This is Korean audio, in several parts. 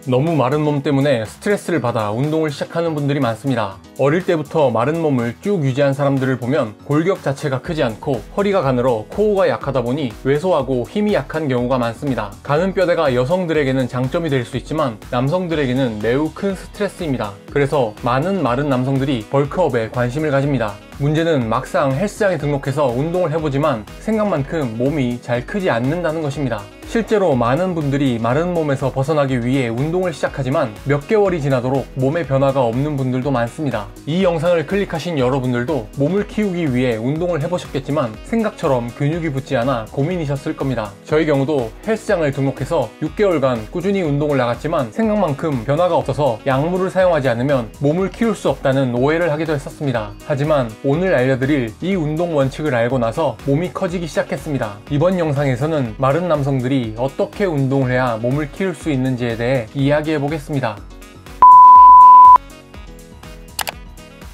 너무 마른 몸 때문에 스트레스를 받아 운동을 시작하는 분들이 많습니다. 어릴 때부터 마른 몸을 쭉 유지한 사람들을 보면 골격 자체가 크지 않고 허리가 가늘어 코어가 약하다 보니 왜소하고 힘이 약한 경우가 많습니다. 가는 뼈대가 여성들에게는 장점이 될 수 있지만 남성들에게는 매우 큰 스트레스입니다. 그래서 많은 마른 남성들이 벌크업에 관심을 가집니다. 문제는 막상 헬스장에 등록해서 운동을 해보지만 생각만큼 몸이 잘 크지 않는다는 것입니다. 실제로 많은 분들이 마른 몸에서 벗어나기 위해 운동을 시작하지만 몇 개월이 지나도록 몸에 변화가 없는 분들도 많습니다. 이 영상을 클릭하신 여러분들도 몸을 키우기 위해 운동을 해보셨겠지만 생각처럼 근육이 붙지 않아 고민이셨을 겁니다. 저의 경우도 헬스장을 등록해서 6개월간 꾸준히 운동을 나갔지만 생각만큼 변화가 없어서 약물을 사용하지 않으면 몸을 키울 수 없다는 오해를 하기도 했었습니다. 하지만 오늘 알려드릴 이 운동 원칙을 알고 나서 몸이 커지기 시작했습니다. 이번 영상에서는 마른 남성들이 어떻게 운동을 해야 몸을 키울 수 있는지에 대해 이야기해 보겠습니다.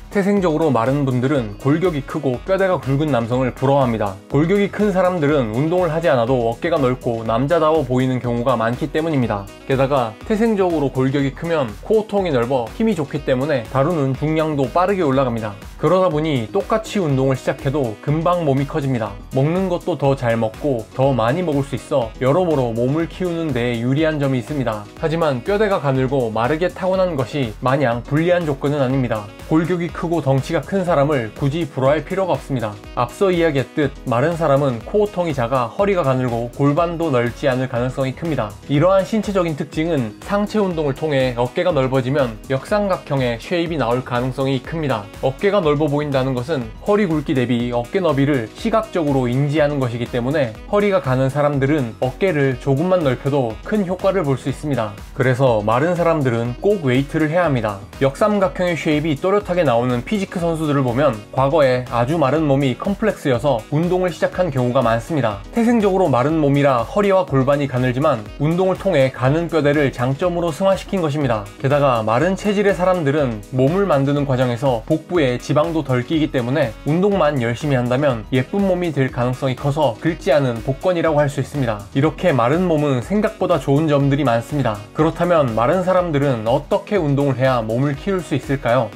태생적으로 마른 분들은 골격이 크고 뼈대가 굵은 남성을 부러워합니다. 골격이 큰 사람들은 운동을 하지 않아도 어깨가 넓고 남자다워 보이는 경우가 많기 때문입니다. 게다가 태생적으로 골격이 크면 코어통이 넓어 힘이 좋기 때문에 다루는 중량도 빠르게 올라갑니다. 그러다 보니 똑같이 운동을 시작해도 금방 몸이 커집니다. 먹는 것도 더 잘 먹고 더 많이 먹을 수 있어 여러모로 몸을 키우는 데 유리한 점이 있습니다. 하지만 뼈대가 가늘고 마르게 타고난 것이 마냥 불리한 조건은 아닙니다. 골격이 크고 덩치가 큰 사람을 굳이 부러워할 필요가 없습니다. 앞서 이야기했듯 마른 사람은 코어통이 작아 허리가 가늘고 골반도 넓지 않을 가능성이 큽니다. 이러한 신체적인 특징은 상체 운동을 통해 어깨가 넓어지면 역삼각형의 쉐입이 나올 가능성이 큽니다. 어깨가 넓어 보인다는 것은 허리 굵기 대비 어깨 너비를 시각적으로 인지하는 것이기 때문에 허리가 가는 사람들은 어깨를 조금만 넓혀도 큰 효과를 볼 수 있습니다. 그래서 마른 사람들은 꼭 웨이트를 해야 합니다. 역삼각형의 쉐입이 또렷하게 나오는 피지크 선수들을 보면 과거에 아주 마른 몸이 컴플렉스여서 운동을 시작한 경우가 많습니다. 태생적으로 마른 몸이라 허리와 골반이 가늘지만 운동을 통해 가는 뼈대를 장점으로 승화시킨 것입니다. 게다가 마른 체질의 사람들은 몸을 만드는 과정에서 복부에 지방도 덜 끼기 때문에 운동만 열심히 한다면 예쁜 몸이 될 가능성이 커서 긁지 않은 복권이라고 할 수 있습니다. 이렇게 마른 몸은 생각보다 좋은 점들이 많습니다. 그렇다면 마른 사람들은 어떻게 운동을 해야 몸을 키울 수 있을까요?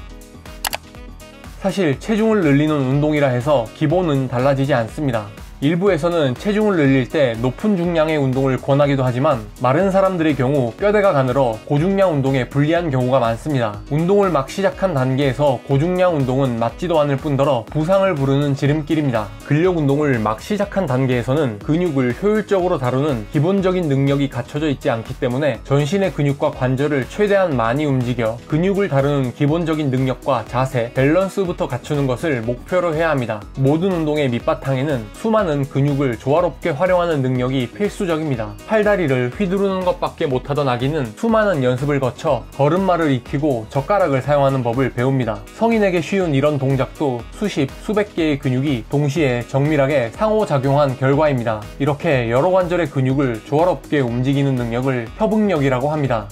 사실 체중을 늘리는 운동이라 해서 기본은 달라지지 않습니다. 일부에서는 체중을 늘릴 때 높은 중량의 운동을 권하기도 하지만 마른 사람들의 경우 뼈대가 가늘어 고중량 운동에 불리한 경우가 많습니다. 운동을 막 시작한 단계에서 고중량 운동은 맞지도 않을 뿐더러 부상을 부르는 지름길입니다. 근력 운동을 막 시작한 단계에서는 근육을 효율적으로 다루는 기본적인 능력이 갖춰져 있지 않기 때문에 전신의 근육과 관절을 최대한 많이 움직여 근육을 다루는 기본적인 능력과 자세, 밸런스부터 갖추는 것을 목표로 해야 합니다. 모든 운동의 밑바탕에는 수많은 근육을 조화롭게 활용하는 능력이 필수적입니다. 팔다리를 휘두르는 것밖에 못하던 아기는 수많은 연습을 거쳐 걸음마를 익히고 젓가락을 사용하는 법을 배웁니다. 성인에게 쉬운 이런 동작도 수십, 수백 개의 근육이 동시에 정밀하게 상호작용한 결과입니다. 이렇게 여러 관절의 근육을 조화롭게 움직이는 능력을 협응력이라고 합니다.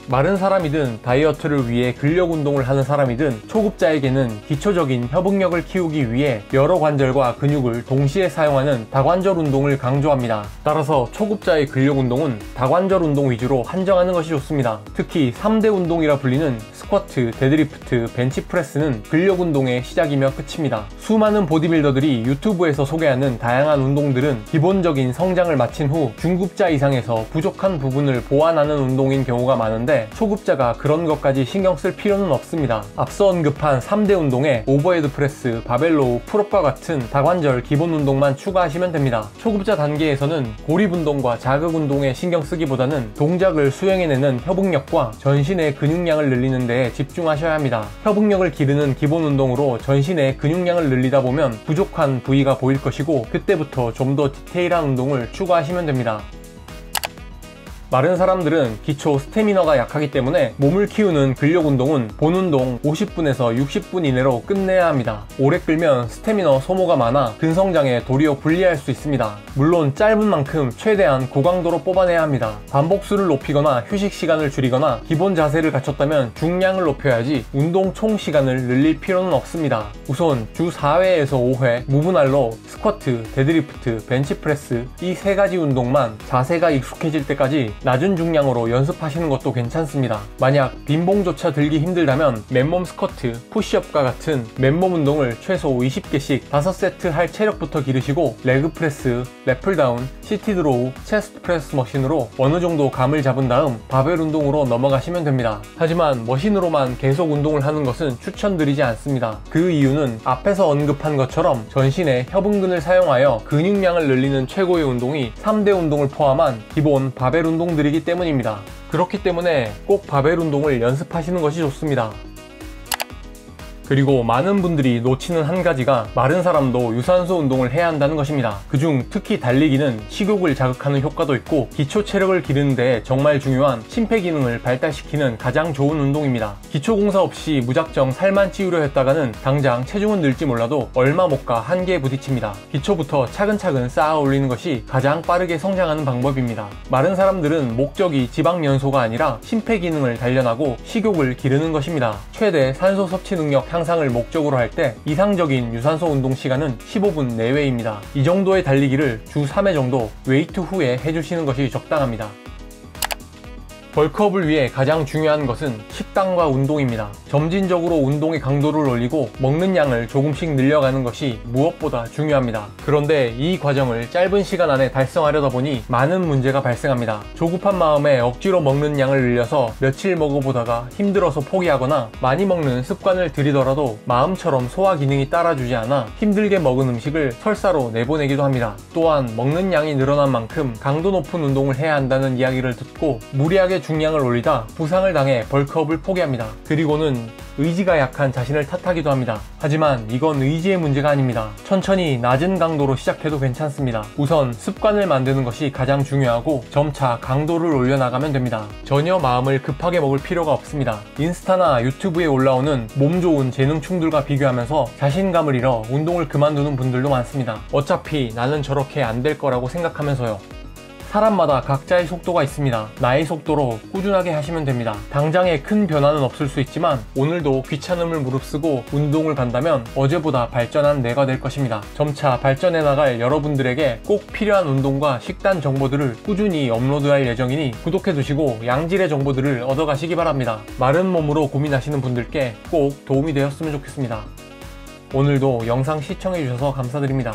마른 사람이든 다이어트를 위해 근력 운동을 하는 사람이든 초급자에게는 기초적인 협응력을 키우기 위해 여러 관절과 근육을 동시에 사용하는 다관절 운동을 강조합니다. 따라서 초급자의 근력 운동은 다관절 운동 위주로 한정하는 것이 좋습니다. 특히 3대 운동이라 불리는 스쿼트, 데드리프트, 벤치프레스는 근력 운동의 시작이며 끝입니다. 수많은 보디빌더들이 유튜브에서 소개하는 다양한 운동들은 기본적인 성장을 마친 후 중급자 이상에서 부족한 부분을 보완하는 운동인 경우가 많은데 초급자가 그런 것까지 신경 쓸 필요는 없습니다. 앞서 언급한 3대 운동에 오버헤드 프레스, 바벨로우, 풀업과 같은 다관절 기본 운동만 추가하시면 됩니다. 초급자 단계에서는 고립 운동과 자극 운동에 신경 쓰기보다는 동작을 수행해내는 협응력과 전신의 근육량을 늘리는 데에 집중하셔야 합니다. 협응력을 기르는 기본 운동으로 전신의 근육량을 늘리다 보면 부족한 부위가 보일 것이고 그때부터 좀 더 디테일한 운동을 추가하시면 됩니다. 마른 사람들은 기초 스태미너가 약하기 때문에 몸을 키우는 근력 운동은 본 운동 50분에서 60분 이내로 끝내야 합니다. 오래 끌면 스태미너 소모가 많아 근성장에 도리어 불리할 수 있습니다. 물론 짧은 만큼 최대한 고강도로 뽑아내야 합니다. 반복수를 높이거나 휴식 시간을 줄이거나 기본 자세를 갖췄다면 중량을 높여야지 운동 총 시간을 늘릴 필요는 없습니다. 우선 주 4회에서 5회 무분할로 스쿼트, 데드리프트, 벤치프레스 이 3가지 운동만 자세가 익숙해질 때까지 낮은 중량으로 연습하시는 것도 괜찮습니다. 만약 빈봉조차 들기 힘들다면 맨몸 스쿼트, 푸시업과 같은 맨몸 운동을 최소 20개씩 5세트 할 체력부터 기르시고 레그 프레스, 랩풀다운, 시티 드로우, 체스트 프레스 머신으로 어느 정도 감을 잡은 다음 바벨 운동으로 넘어가시면 됩니다. 하지만 머신으로만 계속 운동을 하는 것은 추천드리지 않습니다. 그 이유는 앞에서 언급한 것처럼 전신의 협응근을 사용하여 근육량을 늘리는 최고의 운동이 3대 운동을 포함한 기본 바벨 운동들이기 때문입니다. 그렇기 때문에 꼭 바벨 운동을 연습하시는 것이 좋습니다. 그리고 많은 분들이 놓치는 한 가지가 마른 사람도 유산소 운동을 해야 한다는 것입니다. 그중 특히 달리기는 식욕을 자극하는 효과도 있고 기초 체력을 기르는 데 정말 중요한 심폐기능을 발달시키는 가장 좋은 운동입니다. 기초 공사 없이 무작정 살만 찌우려 했다가는 당장 체중은 늘지 몰라도 얼마 못 가 한계에 부딪힙니다. 기초부터 차근차근 쌓아 올리는 것이 가장 빠르게 성장하는 방법입니다. 마른 사람들은 목적이 지방 연소가 아니라 심폐기능을 단련하고 식욕을 기르는 것입니다. 최대 산소 섭취 능력 향상을 목적으로 할 때 이상적인 유산소 운동 시간은 15분 내외입니다. 이 정도의 달리기를 주 3회 정도 웨이트 후에 해주시는 것이 적당합니다. 벌크업을 위해 가장 중요한 것은 식단과 운동입니다. 점진적으로 운동의 강도를 올리고 먹는 양을 조금씩 늘려가는 것이 무엇보다 중요합니다. 그런데 이 과정을 짧은 시간 안에 달성하려다 보니 많은 문제가 발생합니다. 조급한 마음에 억지로 먹는 양을 늘려서 며칠 먹어보다가 힘들어서 포기하거나 많이 먹는 습관을 들이더라도 마음처럼 소화 기능이 따라주지 않아 힘들게 먹은 음식을 설사로 내보내기도 합니다. 또한 먹는 양이 늘어난 만큼 강도 높은 운동을 해야 한다는 이야기를 듣고 무리하게 중량을 올리다 부상을 당해 벌크업을 포기합니다. 그리고는 의지가 약한 자신을 탓하기도 합니다. 하지만 이건 의지의 문제가 아닙니다. 천천히 낮은 강도로 시작해도 괜찮습니다. 우선 습관을 만드는 것이 가장 중요하고 점차 강도를 올려나가면 됩니다. 전혀 마음을 급하게 먹을 필요가 없습니다. 인스타나 유튜브에 올라오는 몸 좋은 재능충들과 비교하면서 자신감을 잃어 운동을 그만두는 분들도 많습니다. 어차피 나는 저렇게 안 될 거라고 생각하면서요. 사람마다 각자의 속도가 있습니다. 나의 속도로 꾸준하게 하시면 됩니다. 당장의 큰 변화는 없을 수 있지만 오늘도 귀찮음을 무릅쓰고 운동을 간다면 어제보다 발전한 내가 될 것입니다. 점차 발전해 나갈 여러분들에게 꼭 필요한 운동과 식단 정보들을 꾸준히 업로드할 예정이니 구독해두시고 양질의 정보들을 얻어가시기 바랍니다. 마른 몸으로 고민하시는 분들께 꼭 도움이 되었으면 좋겠습니다. 오늘도 영상 시청해주셔서 감사드립니다.